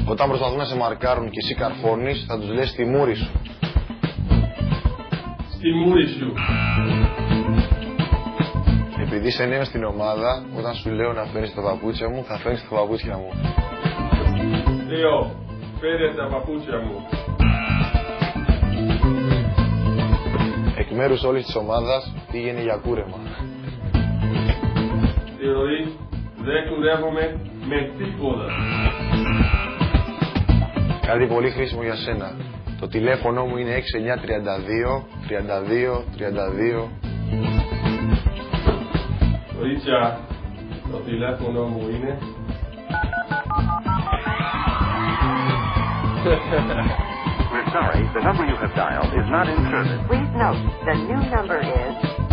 Όταν προσπαθούν να σε μαρκάρουν και εσύ καρφώνεις, θα τους λες στη μούρη σου. Στη μούρη σου. Επειδή είσαι νέος στην ομάδα, όταν σου λέω να φέρεις τα παπούτσια μου, θα φέρεις τα παπούτσια μου. Λέω, φέρε τα παπούτσια μου. Εκ μέρους όλης της ομάδας πήγαινε για κούρεμα. Θεωρείς, δεν κουρεύομαι με τίποτα. Κάτι πολύ χρήσιμο για σένα. Το τηλέφωνο μου είναι 6932 32 32. Κορίτσια, το τηλέφωνο μου είναι... We're sorry, the number you have dialed is not in service. Please note, the new number is